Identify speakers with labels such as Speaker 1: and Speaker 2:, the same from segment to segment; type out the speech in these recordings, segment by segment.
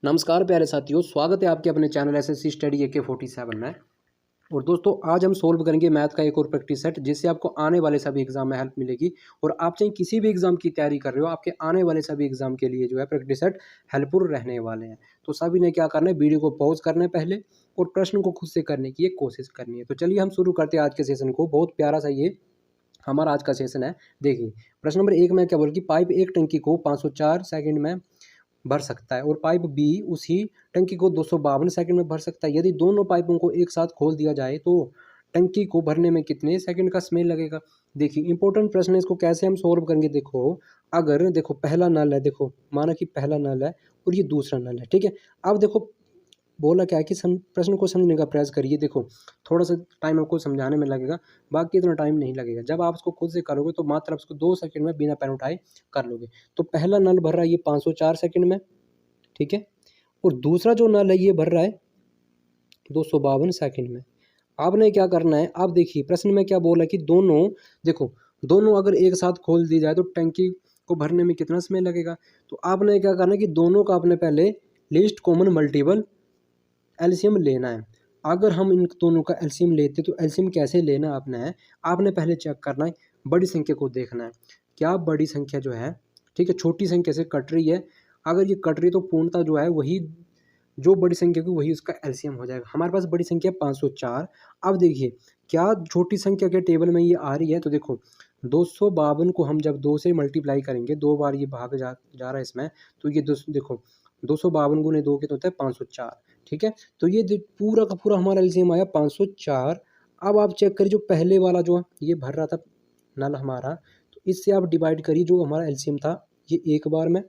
Speaker 1: नमस्कार प्यारे साथियों, स्वागत है आपके अपने चैनल एसएससी स्टडी AK47 में। और दोस्तों, आज हम सोल्व करेंगे मैथ का एक और प्रैक्टिस सेट, जिससे आपको आने वाले सभी एग्जाम में हेल्प मिलेगी। और आप चाहे किसी भी एग्जाम की तैयारी कर रहे हो, आपके आने वाले सभी एग्जाम के लिए जो है प्रैक्टिस सेट हेल्पफुल रहने वाले हैं। तो सभी ने क्या करना है, वीडियो को पॉज करना है पहले और प्रश्न को खुद से करने की एक कोशिश करनी है। तो चलिए हम शुरू करते हैं आज के सेशन को। बहुत प्यारा सा ये हमारा आज का सेशन है। देखिए, प्रश्न नंबर 1 में क्या बोल कि पाइप एक टंकी को 504 सेकंड में भर सकता है और पाइप बी उसी टंकी को 252 सेकंड में भर सकता है। यदि दोनों पाइपों को एक साथ खोल दिया जाए तो टंकी को भरने में कितने सेकंड का समय लगेगा। देखिए, इंपॉर्टेंट प्रश्न है, इसको कैसे हम सॉल्व करेंगे। देखो, अगर देखो पहला नल है, देखो माना कि पहला नल है और ये दूसरा नल है, ठीक है। अब देखो बोला क्या है कि प्रश्न को समझने का प्रयास करिए। देखो, थोड़ा सा टाइम आपको समझाने में लगेगा, बाकी इतना टाइम नहीं लगेगा। जब आप इसको खुद से करोगे तो मात्र आप इसको 2 सेकंड में बिना पेन उठाए कर लोगे। तो पहला नल भर रहा है ये 504 सेकंड में, ठीक है। और दूसरा जो नल है ये भर रहा है 252 सेकंड में। आपने क्या करना है, आप देखिए प्रश्न में क्या बोला कि दोनों, देखो दोनों अगर एक साथ खोल दी जाए तो टंकी को भरने में कितना समय लगेगा। तो आपने क्या करना है कि दोनों का आपने पहले लीस्ट कॉमन मल्टीपल एलसीएम लेना है। अगर हम इन दोनों का एलसीएम लेते तो एलसीएम कैसे लेना आपने पहले चेक करना है, बड़ी संख्या को देखना है। क्या बड़ी संख्या जो है, ठीक है, छोटी संख्या से कट रही है। अगर ये कट रही है तो पूर्णतः जो है वही जो बड़ी संख्या की वही उसका एलसीएम हो जाएगा। हमारे पास बड़ी संख्या 504। अब देखिए क्या छोटी संख्या के टेबल में ये आ रही है। तो देखो 252 को हम जब 2 से मल्टीप्लाई करेंगे, 2 बार ये भाग जा रहा है इसमें, तो ये देखो 252 गुने 2 के तो होता है 504, ठीक है। तो ये पूरा का पूरा हमारा एलसीएम आया 504। अब आप चेक करिए, जो पहले वाला जो ये भर रहा था नल हमारा, तो इससे आप डिवाइड करिए, जो हमारा एलसीएम था ये एक बार में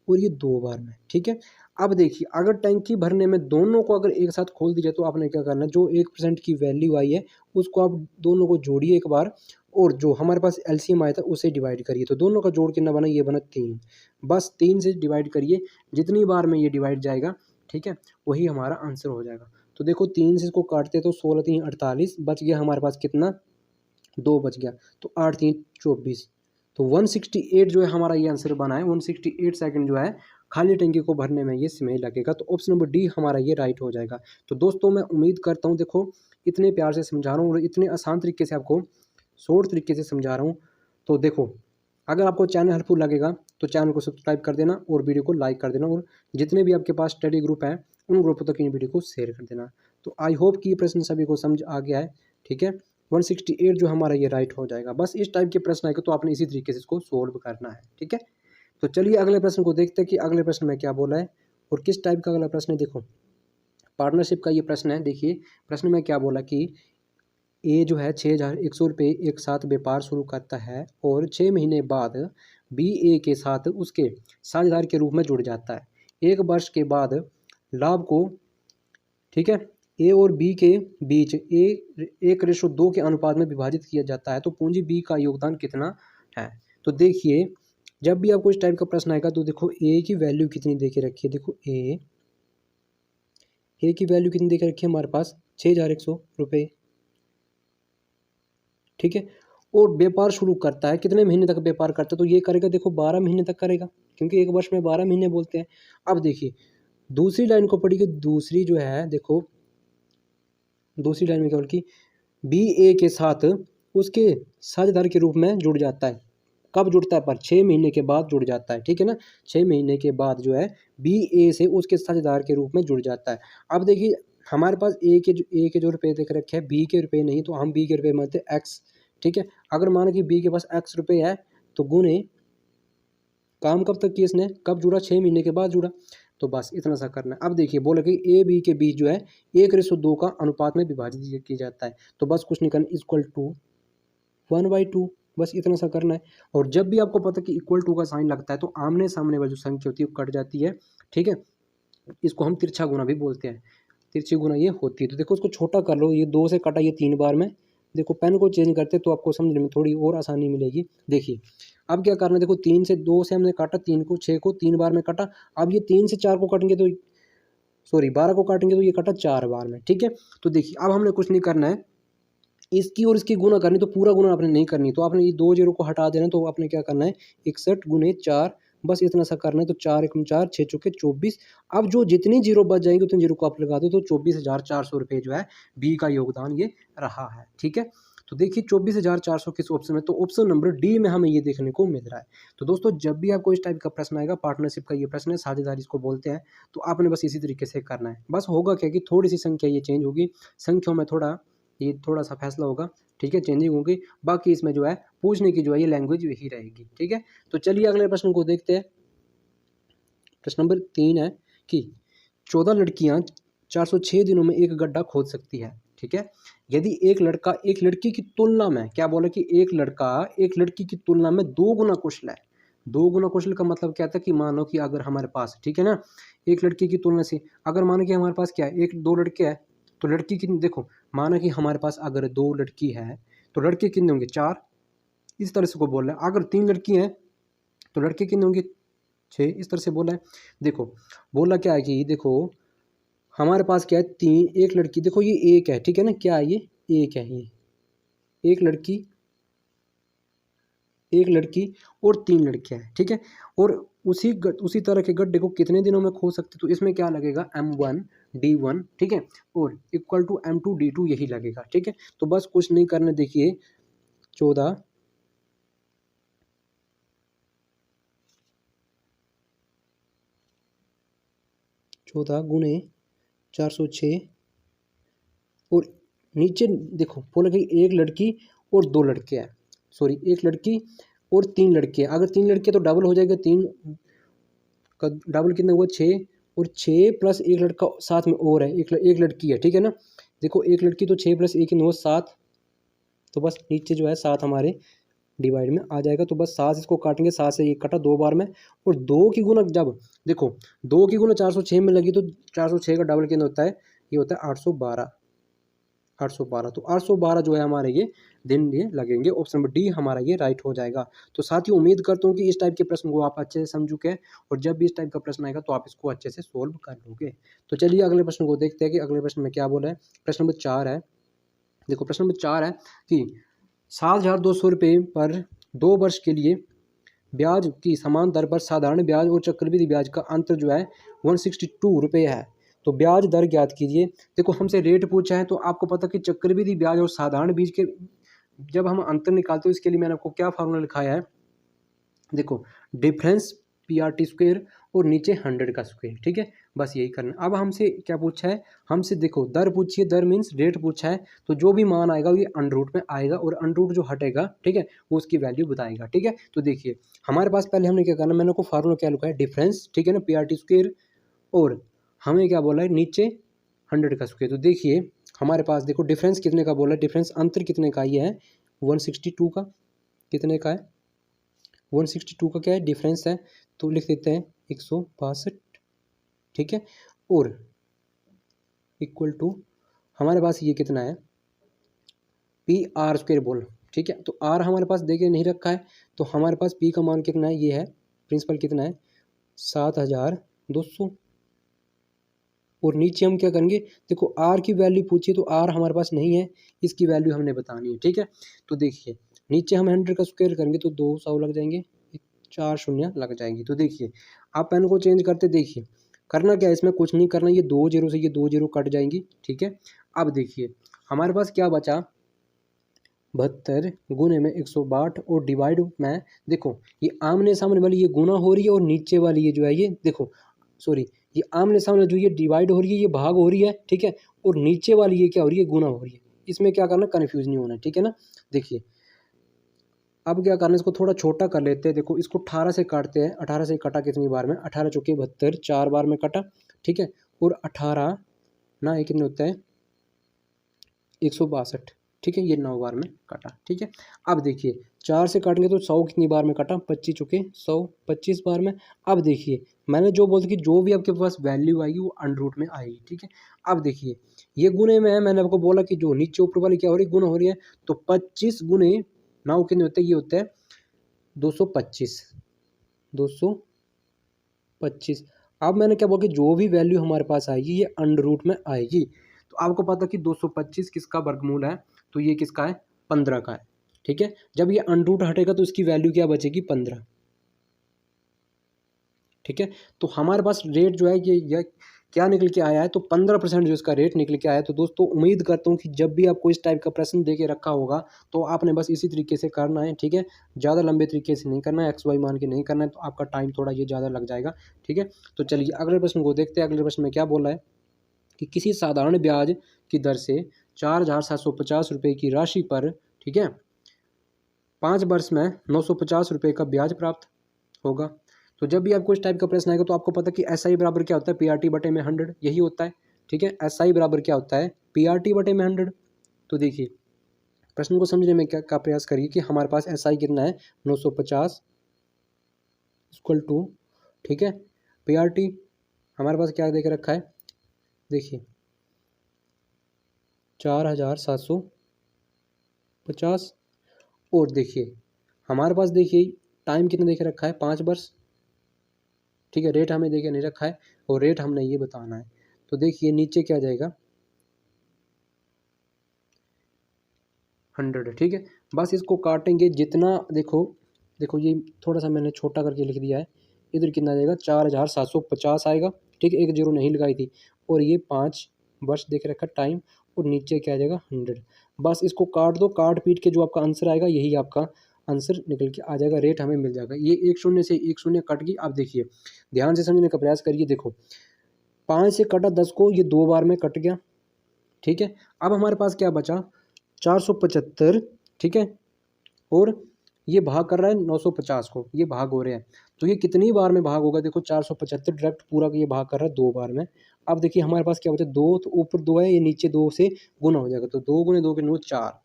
Speaker 1: और ये 2 बार में, ठीक है। अब देखिए, अगर टंकी भरने में दोनों को अगर एक साथ खोल दी जाए तो आपने क्या करना है, जो 1% की वैल्यू आई है उसको आप दोनों को जोड़िए एक बार, और जो हमारे पास एलसीएम आया था उसे डिवाइड करिए। तो दोनों का जोड़ कितना बना, ये बना 3। बस 3 से डिवाइड करिए, जितनी बार में ये डिवाइड जाएगा, ठीक है, वही हमारा आंसर हो जाएगा। तो देखो 3 से इसको काटते तो 16 3 48, बच गया हमारे पास कितना, 2 बच गया। तो 8 3 24। तो 168 जो है हमारा ये आंसर बना है। 168 सेकंड जो है खाली टंकी को भरने में ये समय लगेगा। तो ऑप्शन नंबर डी हमारा ये राइट हो जाएगा। तो दोस्तों, मैं उम्मीद करता हूँ, देखो इतने प्यार से समझा रहा हूँ और इतने आसान तरीके से आपको शॉर्ट तरीके से समझा रहा हूँ। तो देखो, अगर आपको चैनल हेल्पफुल लगेगा तो चैनल को सब्सक्राइब कर देना और वीडियो को लाइक कर देना, और जितने भी आपके पास स्टडी ग्रुप हैं उन ग्रुपों तक इन वीडियो को शेयर कर देना। तो आई होप कि ये प्रश्न सभी को समझ आ गया है, ठीक है। 168 जो हमारा ये राइट हो जाएगा। बस इस टाइप के प्रश्न आएगा तो आपने इसी तरीके से इसको सोल्व करना है, ठीक है। तो चलिए अगले प्रश्न को देखते हैं कि अगले प्रश्न में क्या बोला है और किस टाइप का अगला प्रश्न है। देखो, पार्टनरशिप का ये प्रश्न है। देखिए प्रश्न में क्या बोला कि ए जो है 6100 रुपये एक साथ व्यापार शुरू करता है और 6 महीने बाद बी ए के साथ उसके साझेदार के रूप में जुड़ जाता है। 1 वर्ष के बाद लाभ को, ठीक है, ए और बी के बीच 1:2 के अनुपात में विभाजित किया जाता है। तो पूंजी बी का योगदान कितना है। तो देखिए, जब भी आपको इस टाइप का प्रश्न आएगा तो देखो ए की वैल्यू कितनी दे के रखी है। देखो ए की वैल्यू कितनी दे के रखी है हमारे पास, 6100 रुपये, ठीक है। और व्यापार शुरू करता है, कितने महीने तक व्यापार करता है, तो ये करेगा देखो 12 महीने तक करेगा, क्योंकि एक वर्ष में 12 महीने बोलते हैं। अब देखिए दूसरी लाइन को पढ़िए, दूसरी जो है देखो, दूसरी लाइन में क्या बोल कि बी ए के साथ उसके साझेदार के रूप में जुड़ जाता है। कब जुड़ता है, पर 6 महीने के बाद जुड़ जाता है, ठीक है ना। 6 महीने के बाद जो है बी ए से उसके साझेदार के रूप में जुड़ जाता है। अब देखिए हमारे पास ए के जो रुपये देख रखे हैं, बी के रुपये नहीं, तो हम बी के रुपये मानते हैं एक्स, ठीक है। अगर माना कि बी के पास एक्स रुपये है तो गुने काम कब तक किया इसने, कब जुड़ा, 6 महीने के बाद जुड़ा। तो बस इतना सा करना है। अब देखिए बोला कि ए बी के बीच जो है 1:2 का अनुपात में विभाजित किया जाता है। तो बस कुछ नहीं करना, इक्वल टू 1/2, बस इतना सा करना है। और जब भी आपको पता कि इक्वल टू का साइन लगता है तो आमने सामने वाली जो संख्या होती है वो कट जाती है, ठीक है। इसको हम तिरछा गुना भी बोलते हैं, तिरछी गुना ये होती है। तो देखो उसको छोटा कर लो, ये 2 से कटा, ये 3 बार में। देखो पेन को चेंज करते तो आपको समझने में थोड़ी और आसानी मिलेगी। देखिए अब क्या करना है, देखो 3 से 2 से हमने काटा, 3 को 6 को 3 बार में काटा। अब ये 3 से 4 को काटेंगे तो, सॉरी 12 को काटेंगे तो ये कटा 4 बार में, ठीक है। तो देखिए अब हमने कुछ नहीं करना है, इसकी और इसकी गुना करनी, तो पूरा गुना आपने नहीं करनी, तो आपने ये 2 0 को हटा देना। तो आपने क्या करना है, 61 गुने 4 बस इतना सा करना है। तो 4 एकम 4, 6 चौके 24। अब जो जितनी जीरो बच जाएंगी उतनी जीरो को आप लगा दो, तो 24,400 रुपये जो है बी का योगदान ये रहा है। ठीक है, तो देखिए 24,400 किस ऑप्शन में, तो ऑप्शन नंबर डी में हमें ये देखने को मिल रहा है। तो दोस्तों जब भी आपको इस टाइप का प्रश्न आएगा, पार्टनरशिप का ये प्रश्न है, साझेदारी इसको बोलते हैं, तो आपने बस इसी तरीके से करना है। बस होगा क्या कि थोड़ी सी संख्या ये चेंज होगी, संख्याओं में थोड़ा सा फैसला होगा। ठीक है, चेंजिंग होगी, बाकी इसमें जो है पूछने की जो है ये लैंग्वेज यही रहेगी। ठीक है, तो चलिए अगले प्रश्न को देखते हैं। प्रश्न नंबर 3 है कि 14 लड़कियां 406 दिनों में एक गड्ढा खोद सकती है। ठीक है, यदि एक लड़का एक लड़की की तुलना में, क्या बोला कि एक लड़का एक लड़की की तुलना में 2 गुना कुशल है। 2 गुना कुशल का मतलब क्या था कि मानो कि अगर हमारे पास, ठीक है ना, एक लड़की की तुलना से, अगर मानो कि हमारे पास क्या है, एक 2 लड़के हैं, तो लड़की की देखो, माना कि हमारे पास अगर 2 लड़की है तो लड़के कितने होंगे 4, इस तरह से को बोल रहा है। अगर 3 लड़की हैं तो लड़के कितने होंगे 6, इस तरह से बोला है। देखो बोला क्या है कि देखो हमारे पास क्या है, 3, एक लड़की, देखो ये एक है, ठीक है ना, क्या है ये एक है, ये एक लड़की और 3 लड़कियां हैं। ठीक है, और उसी तरह के गड्ढे को कितने दिनों में खो सकते, तो इसमें क्या लगेगा M1 D1, ठीक है, और इक्वल टू M2 D2 यही लगेगा। ठीक है, तो बस कुछ नहीं करना, देखिए 14 गुने 406, और नीचे देखो बोला कि एक लड़की और 2 लड़के हैं, सॉरी एक लड़की और 3 लड़के हैं। अगर 3 लड़के तो डबल हो जाएगा, 3 का डबल कितना हुआ 6, और 6 प्लस एक लड़का साथ में और है, एक लड़की है। ठीक है ना, देखो एक लड़की तो 6 प्लस 1 कितना हुआ 7, तो बस नीचे जो है 7 हमारे डिवाइड में आ जाएगा। तो बस 7 इसको काटेंगे, 7 से 1 कटा 2 बार में, और 2 की गुना जब देखो 2 की गुना 406 में लगी तो 406 का डबल कितना होता है, ये होता है 812। तो 812 जो है हमारे ये दिन ये लगेंगे। ऑप्शन नंबर डी हमारा ये राइट हो जाएगा। तो साथियों उम्मीद करता हूँ कि इस टाइप के प्रश्न को आप अच्छे से समझ के, और जब भी इस टाइप का प्रश्न आएगा तो आप इसको अच्छे से सोल्व कर लोगे। तो चलिए अगले प्रश्न को देखते हैं कि अगले प्रश्न में क्या बोला है। प्रश्न नंबर 4 है, देखो प्रश्न नंबर 4 है कि 7,200 रुपये पर 2 वर्ष के लिए ब्याज की समान दर पर साधारण ब्याज और चक्रवृद्धि ब्याज का अंतर जो है 162 रुपये है। तो ब्याज दर ज्ञात कीजिए। देखो हमसे रेट पूछा है, तो आपको पता कि चक्रवृद्धि ब्याज और साधारण बीज के जब हम अंतर निकालते हैं, इसके लिए मैंने आपको क्या फार्मूला लिखाया है, देखो डिफरेंस PRT स्क्वायर और नीचे 100 का स्क्वायर। ठीक है, बस यही करना। अब हमसे क्या पूछा है, हमसे देखो दर पूछी है, दर मीन्स रेट पूछा है, तो जो भी मान आएगा ये अंडर रूट में आएगा, और अंडर रूट जो हटेगा, ठीक है, वो उसकी वैल्यू बताएगा। ठीक है, तो देखिए हमारे पास पहले हमने क्या करना, मैंने को फार्मूला क्या लिखा है, डिफरेंस, ठीक है ना, PRT स्क्वायर, और हमें क्या बोला है नीचे 100 का स्क्वायर। तो देखिए हमारे पास देखो डिफरेंस कितने का बोला है, डिफरेंस अंतर कितने का ये है 162 का, कितने का है 162 का क्या है डिफरेंस है, तो लिख देते हैं 162। ठीक है, और इक्वल टू हमारे पास ये कितना है PR स्क्वायर बोल। ठीक है, तो R हमारे पास देखिए नहीं रखा है, तो हमारे पास P का मान कितना है, ये है प्रिंसिपल कितना है 7,200, और नीचे हम क्या करेंगे, देखो R की वैल्यू पूछी तो R हमारे पास नहीं है, इसकी वैल्यू हमने बतानी है। ठीक है, तो देखिए नीचे हम 100 का स्क्वायर करेंगे तो 200 लग जाएंगे, 4 शून्य लग जाएंगी। तो देखिए आप पेन को चेंज करते, देखिए करना क्या है, इसमें कुछ नहीं करना, ये 2 जीरो से ये 2 जीरो कट जाएंगी। ठीक है, अब देखिए हमारे पास क्या बचा 72 गुने में 162, और डिवाइड में देखो ये आमने सामने वाली ये गुना हो रही है, और नीचे वाली ये जो है ये देखो सॉरी ये आमने सामने जो ये डिवाइड हो रही है ये भाग हो रही है। ठीक है, और नीचे वाली ये क्या हो रही है गुना हो रही है। इसमें क्या करना, कन्फ्यूज नहीं होना। ठीक है ना, देखिए अब क्या करना है, इसको थोड़ा छोटा कर लेते हैं। देखो इसको 18 से काटते हैं, 18 से कटा कितनी बार में, 18 चौके 72, 4 बार में कटा। ठीक है, और 18 ना ये कितने होता है 162। ठीक है, ये 9 बार में कटा। ठीक है, अब देखिए 4 से काटेंगे तो 100 कितनी बार में कटा 25 चुके 100, 25 बार में। अब देखिए मैंने जो बोलती कि जो भी आपके पास वैल्यू आएगी वो अंडर रूट में आएगी। ठीक है, अब देखिए ये गुने में है, मैंने आपको बोला कि जो नीचे ऊपर वाली क्या हो रही है गुना हो रही है, तो 25 गुने 9 कितने होते हैं, ये होता है 225। अब मैंने क्या बोला कि जो भी वैल्यू हमारे पास आएगी ये अंडर रूट में आएगी। तो आपको पता कि 225 किसका वर्गमूल है, तो ये किसका है 15 का है। ठीक है, जब ये अंडर रूट हटेगा तो इसकी वैल्यू क्या बचेगी 15। ठीक है। तो हमारे पास रेट जो है ये क्या निकल के आया है, तो 15% जो इसका रेट निकल के आया है। तो दोस्तों उम्मीद करता हूँ कि जब भी आपको इस टाइप का प्रश्न दे के रखा होगा तो आपने बस इसी तरीके से करना है, ठीक है। ज़्यादा लंबे तरीके से नहीं करना है, एक्स वाई मान के नहीं करना है, तो आपका टाइम थोड़ा ये ज़्यादा लग जाएगा, ठीक है। तो चलिए अगले प्रश्न को देखते हैं। अगले प्रश्न में क्या बोला है कि किसी साधारण ब्याज की दर से 4,750 रुपये की राशि पर, ठीक है, 5 वर्ष में 950 रुपये का ब्याज प्राप्त होगा। तो जब भी आपको इस टाइप का प्रश्न आएगा तो आपको पता कि एस आई बराबर क्या होता है, पी आर टी बटे में 100, यही होता है, ठीक है। एस आई बराबर क्या होता है, पी आर टी बटे में 100। तो देखिए प्रश्न को समझने में क्या का प्रयास करिए कि हमारे पास एस आई कितना है, 950 इक्वल टू, ठीक है, पी आर टी हमारे पास क्या देख रखा है, देखिए 4,750। और देखिए हमारे पास देखिए टाइम कितना देख रखा है, 5 वर्ष, ठीक है। रेट हमें देखे नहीं रखा है और रेट हमने ये बताना है। तो देखिए नीचे क्या जाएगा, 100, ठीक है। बस इसको काटेंगे जितना, देखो ये थोड़ा सा मैंने छोटा करके लिख दिया है। इधर कितना जाएगा, 4,750 आएगा, ठीक है, एक जीरो नहीं लगाई थी। और ये 5 वर्ष देख रखा टाइम, और नीचे क्या जाएगा, 100। बस इसको काट दो, काट पीट के जो आपका आंसर आएगा यही आपका आंसर निकल के आ जाएगा, रेट हमें मिल जाएगा। ये एक शून्य से एक शून्य कट गई। अब देखिए ध्यान से समझने का प्रयास करिए। देखो 5 से कटा 10 को, ये 2 बार में कट गया, ठीक है। अब हमारे पास क्या बचा, 475, ठीक है, और ये भाग कर रहा है 950 को, ये भाग हो रहे हैं। तो ये कितनी बार में भाग होगा, देखो 475 डायरेक्ट पूरा का ये भाग कर रहा है 2 बार में। अब देखिए हमारे पास क्या बचा, 2, तो ऊपर 2 है, ये नीचे 2 से गुना हो जाएगा, तो 2 गुने 2 के 9, 4।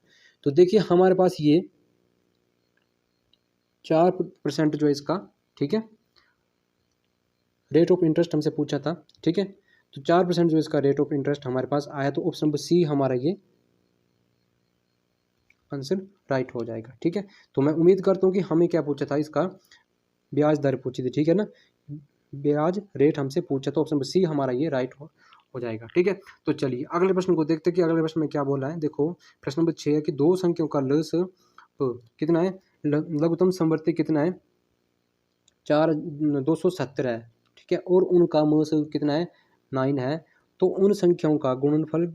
Speaker 1: तो देखिए हमारे पास ये 4% जो है इसका, ठीक है, रेट ऑफ इंटरेस्ट हमसे पूछा था, ठीक है। तो 4% जो इसका रेट ऑफ इंटरेस्ट हमारे पास आया, तो ऑप्शन नंबर सी हमारा ये आंसर राइट हो जाएगा, ठीक है। तो मैं उम्मीद करता हूँ कि हमें क्या पूछा था, इसका ब्याज दर पूछी थी, ठीक है ना, ब्याज रेट हमसे पूछा, तो ऑप्शन नंबर सी हमारा ये राइट हो जाएगा, ठीक है। तो चलिए अगले प्रश्न को देखते हैं कि अगले प्रश्न में क्या बोला है। देखो प्रश्न नंबर 6 है कि दो संख्याओं का लस कितना है, लघुत्तम समवर्ती कितना है, 270 है, ठीक है, और उनका मस कितना है, 9 है। तो उन संख्याओं का गुणनफल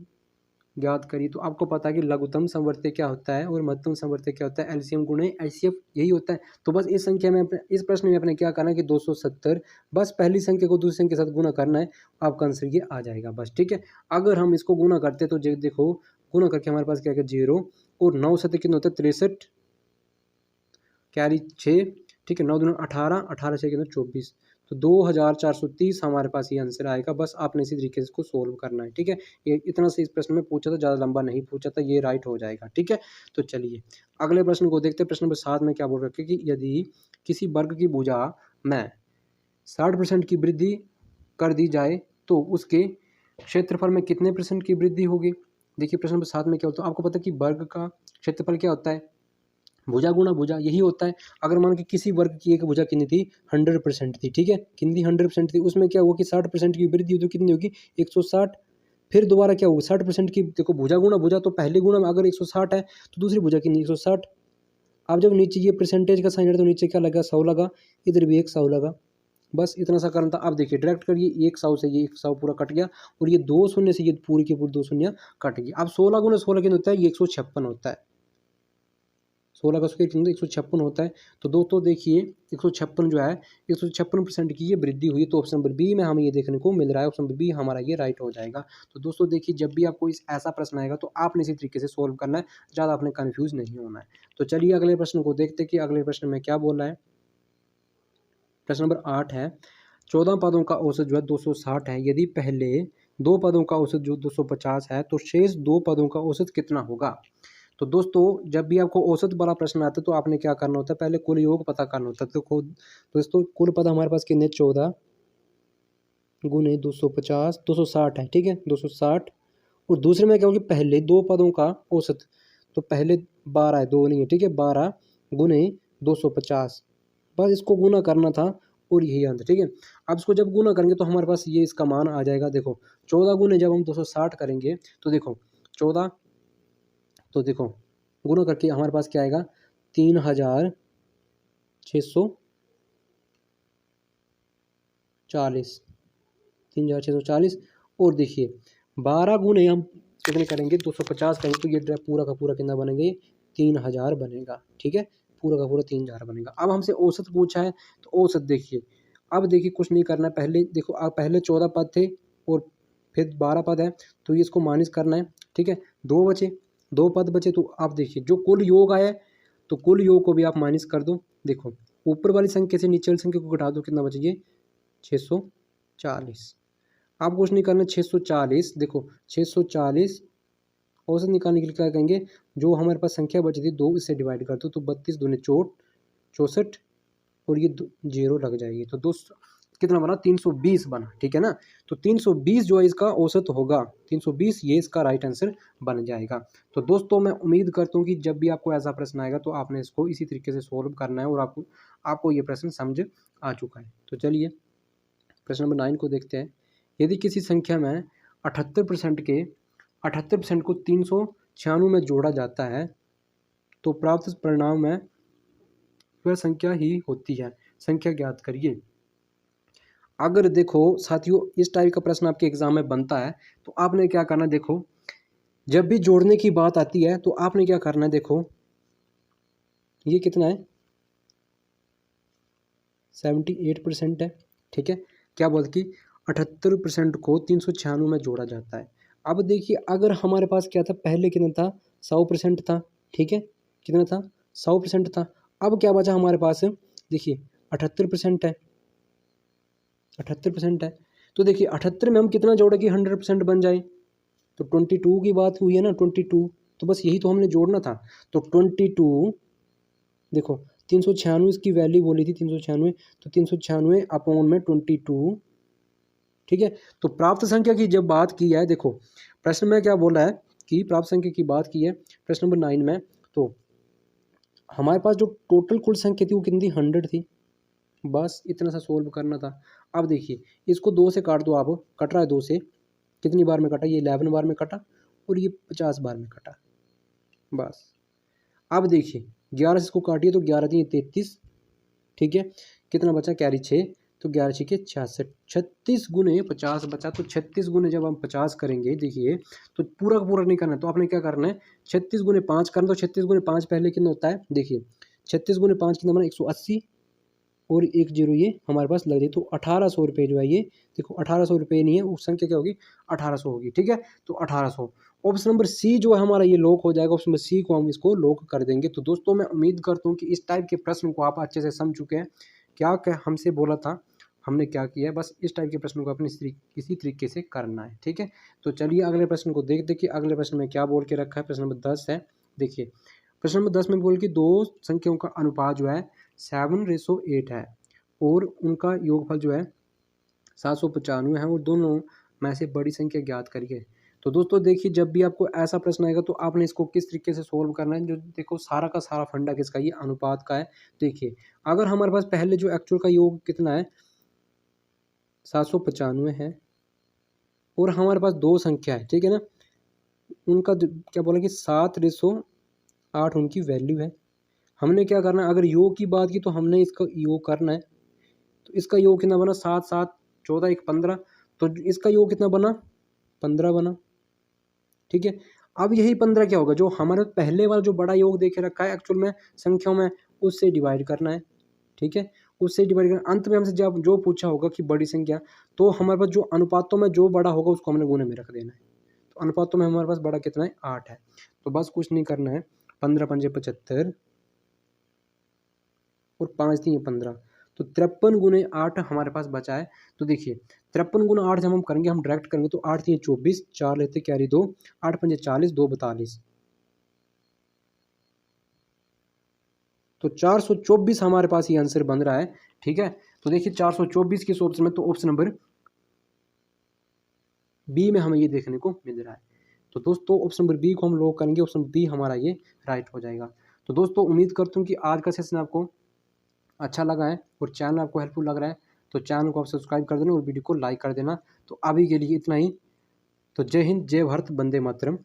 Speaker 1: ज्ञात करिए। तो आपको पता है कि लघुत्तम समवर्ती क्या होता है और महत्तम समवर्ती क्या होता है, एलसीएम गुणे एचसीएफ यही होता है। तो बस इस संख्या में अपने, इस प्रश्न में अपने क्या करना है कि 270, बस पहली संख्या को दूसरी संख्या के साथ गुना करना है, आपका आंसर ये आ जाएगा बस, ठीक है। अगर हम इसको गुना करते तो देखो गुना करके हमारे पास क्या है, 0, और 9 से कितना होता है, 63, कैरी 6, ठीक है, 9 दूनी 18, 18 से कितना 24, तो 2430 हमारे पास ये आंसर आएगा। बस आपने इसी तरीके से इसको सोल्व करना है, ठीक है। ये इतना से इस प्रश्न में पूछा था, ज़्यादा लंबा नहीं पूछा था, ये राइट हो जाएगा, ठीक है। तो चलिए अगले प्रश्न को देखते हैं। प्रश्न नंबर 7 में क्या बोल रखे कि यदि किसी वर्ग की भुजा में 60% की वृद्धि कर दी जाए तो उसके क्षेत्रफल में कितने % की वृद्धि होगी। देखिए प्रश्न नंबर 7 में क्या होता है, आपको पता है कि वर्ग का क्षेत्रफल क्या होता है, भुजा गुणा भुजा, यही होता है। अगर मान के किसी वर्ग की एक भुजा कितनी थी, 100% थी, ठीक है, कितनी 100% थी, उसमें क्या हुआ कि 60% की वृद्धि हुई, तो कितनी होगी, 160। फिर दोबारा क्या होगा, 60% की, देखो भुजा गुणा भुजा, तो पहले गुणा में अगर 160 है तो दूसरी भुजा कितनी, 160। अब जब नीचे ये परसेंटेज का साइन है तो नीचे क्या लगा, 100 लगा, इधर भी एक 100 लगा। बस इतना सा करना था। अब देखिए डायरेक्ट करिए, 100 से ये 100 पूरा कट गया, और ये 2 शून्य से ये पूरी की पूरी 2 शून्य कट गई। अब 16 गुना 16 कितना होता है, ये 156 होता है, 16 का स्क्वायर कितना, 156 होता है। तो दोस्तों देखिए 156 जो है, 156% की ये वृद्धि हुई। तो ऑप्शन नंबर बी में हमें ये देखने को मिल रहा है, ऑप्शन नंबर बी हमारा ये राइट हो जाएगा। तो दोस्तों देखिए जब भी आपको इस ऐसा प्रश्न आएगा तो आपने इसी तरीके से सोल्व करना है, ज़्यादा आपने कन्फ्यूज नहीं होना है। तो चलिए अगले प्रश्न को देखते हैं कि अगले प्रश्न में क्या बोला है। प्रश्न नंबर 8 है, 14 पदों का औसत जो है 260 है, यदि पहले 2 पदों का औसत जो 250 है तो शेष 2 पदों का औसत कितना होगा। तो दोस्तों जब भी आपको औसत वाला प्रश्न आता है तो आपने क्या करना होता है, पहले कुल योग पता करना होता है। तो दोस्तों कुल पद हमारे पास कितने, 14 गुने 250, 260 है, ठीक है, 260। और दूसरे में क्या होगी, पहले 2 पदों का औसत, तो पहले 12 है, 2 नहीं है, ठीक है, 12 गुने 250, बस इसको गुना करना था और यही आंसर, ठीक है। अब इसको जब गुना करेंगे तो हमारे पास ये इसका मान आ जाएगा। देखो 14 गुने जब हम 260 करेंगे तो देखो 14, तो देखो गुना करके हमारे पास क्या आएगा, 3600, 40, 3640। और देखिए 12 गुने हम कितने करेंगे, 250 करेंगे तो ये पूरा का पूरा कितना बनेगा, 3000 बनेगा। ठीक है, पूरा का पूरा 3000 बनेगा। अब हमसे औसत पूछा है तो औसत देखिए, अब देखिए कुछ नहीं करना है, पहले देखो आप पहले 14 पद थे और फिर 12 पद है, तो ये इसको माइनस करना है। ठीक है, 2 पद बचे, तो आप देखिए जो कुल योग आया तो कुल योग को भी आप माइनस कर दो। देखो ऊपर वाली संख्या से नीचे वाली संख्या को घटा दो, कितना बचेगी, 640। आप कुछ नहीं करना, 640 देखो 640 औसत निकालने के लिए क्या करेंगे, जो हमारे पास संख्या बची थी 2 इससे डिवाइड कर दो, तो 32 दूनी 64 और ये 0 लग जाएगी, तो 2 कितना बना, 320 बना। ठीक है ना, तो 320 जो है इसका औसत होगा, 320 ये इसका राइट आंसर बन जाएगा। तो दोस्तों मैं उम्मीद करता हूँ कि जब भी आपको ऐसा प्रश्न आएगा तो आपने इसको इसी तरीके से सोल्व करना है और आपको ये प्रश्न समझ आ चुका है। तो चलिए प्रश्न नंबर 9 को देखते हैं। यदि किसी संख्या में 78% को 396 में जोड़ा जाता है तो प्राप्त परिणाम में वह संख्या ही होती है, संख्या ज्ञात करिए। अगर देखो साथियों इस टाइप का प्रश्न आपके एग्जाम में बनता है तो आपने क्या करना है, देखो जब भी जोड़ने की बात आती है तो आपने क्या करना है, देखो ये कितना है, 78% है। ठीक है, क्या बोलती, 78% को 396 में जोड़ा जाता है। अब देखिए अगर हमारे पास क्या था, पहले कितना था, 100% था। ठीक है, कितना था, 100% था। अब क्या बचा हमारे पास, देखिए 78% है, 78% है। तो देखिए 78 में हम कितना जोड़े कि 100% बन जाए, तो 22 की बात हुई है ना, 22, तो बस यही तो हमने जोड़ना था। तो 22 देखो 396 इसकी वैल्यू बोली थी 396, तो 396 अपॉन में 22। ठीक है, तो प्राप्त संख्या की जब बात की है, देखो प्रश्न में क्या बोला है कि प्राप्त संख्या की बात की है प्रश्न नंबर 9 में, तो हमारे पास जो टोटल कुल संख्या थी वो कितनी थी, 100 थी। बस इतना सा सोल्व करना था। अब देखिए इसको 2 से काट दो, आप कट रहा है 2 से, कितनी बार में कटा, ये 11 बार में कटा और ये 50 बार में कटा। बस अब देखिए 11 से इसको काटिए तो 11 3 33। ठीक है, कितना बचा, कैरी 6, तो 11 6 के 66, 36 गुने 50 बचा। तो 36 गुने जब हम 50 करेंगे, देखिए तो पूरा का पूरा नहीं करना है, तो आपने क्या करना है, 36 गुने 5 करना। तो 36 गुने 5 पहले कितना होता है, देखिए 36 गुने 5 कितना बना, 180 और 1 0 ये हमारे पास लग रही, तो 1800 रुपये जो है ये, देखो 1800 रुपये नहीं है, उस संख्या क्या होगी, 1800 होगी। ठीक है, तो 1800 ऑप्शन नंबर सी जो है हमारा ये लॉक हो जाएगा, ऑप्शन नंबर सी को हम इसको लॉक कर देंगे। तो दोस्तों मैं उम्मीद करता हूँ कि इस टाइप के प्रश्न को आप अच्छे से समझ चुके हैं, क्या क्या हमसे बोला था, हमने क्या किया है, बस इस टाइप के प्रश्न को अपने इसी तरीके से करना है। ठीक है, तो चलिए अगले प्रश्न को देख देखिए, अगले प्रश्न में क्या बोल के रखा है, प्रश्न नंबर 10 है। देखिए प्रश्न नंबर 10 में बोल के दो संख्याओं का अनुपात जो है 7:8 है और उनका योगफल जो है 795 है और दोनों में से बड़ी संख्या ज्ञात करिए। तो दोस्तों देखिए जब भी आपको ऐसा प्रश्न आएगा तो आपने इसको किस तरीके से सोल्व करना है, जो देखो सारा का सारा फंडा किसका, ये अनुपात का है। देखिए अगर हमारे पास पहले जो एक्चुअल का योग कितना है, 795 है और हमारे पास दो संख्या है। ठीक है ना, उनका क्या बोला कि 7:8 उनकी वैल्यू है। हमने क्या करना है, अगर योग की बात की तो हमने इसका योग करना है, तो इसका योग कितना बना, 7 7 14 1 15, तो इसका योग कितना बना, 15 बना। ठीक है, अब यही 15 क्या होगा, जो हमारे पहले वाला जो बड़ा योग देखे रखा है एक्चुअल में संख्याओं में, उससे डिवाइड करना है। ठीक है, उससे डिवाइड करना, अंत में हमसे जब जो पूछा होगा कि बड़ी संख्या, तो हमारे पास जो अनुपातों में जो बड़ा होगा उसको हमने गुणे में रख देना है। तो अनुपातों में हमारे पास बड़ा कितना है, 8 है। तो बस कुछ नहीं करना है, 15 पंजे 75 और 5 3 15, तो 53 गुने 8 हमारे पास बचा है। तो देखिए 53 गुना 8 जब हम करेंगे, हम डायरेक्ट करेंगे, तो 8 3 24, 4 लेते कैरी 2, 8 पंजे 40, 2 42, तो 424 हमारे पास ये आंसर बन रहा है। ठीक है, तो देखिए 424 किस ऑप्शन में, तो ऑप्शन नंबर बी में हमें ये देखने को मिल रहा है। तो दोस्तों ऑप्शन नंबर बी को हम लॉक करेंगे, ऑप्शन बी हमारा ये राइट हो जाएगा। तो दोस्तों उम्मीद करता हूँ कि आज का सेशन आपको अच्छा लगा है और चैनल आपको हेल्पफुल लग रहा है, तो चैनल को आप सब्सक्राइब कर देना और वीडियो को लाइक कर देना। तो अभी के लिए इतना ही। तो जय हिंद, जय भारत, वंदे मातरम।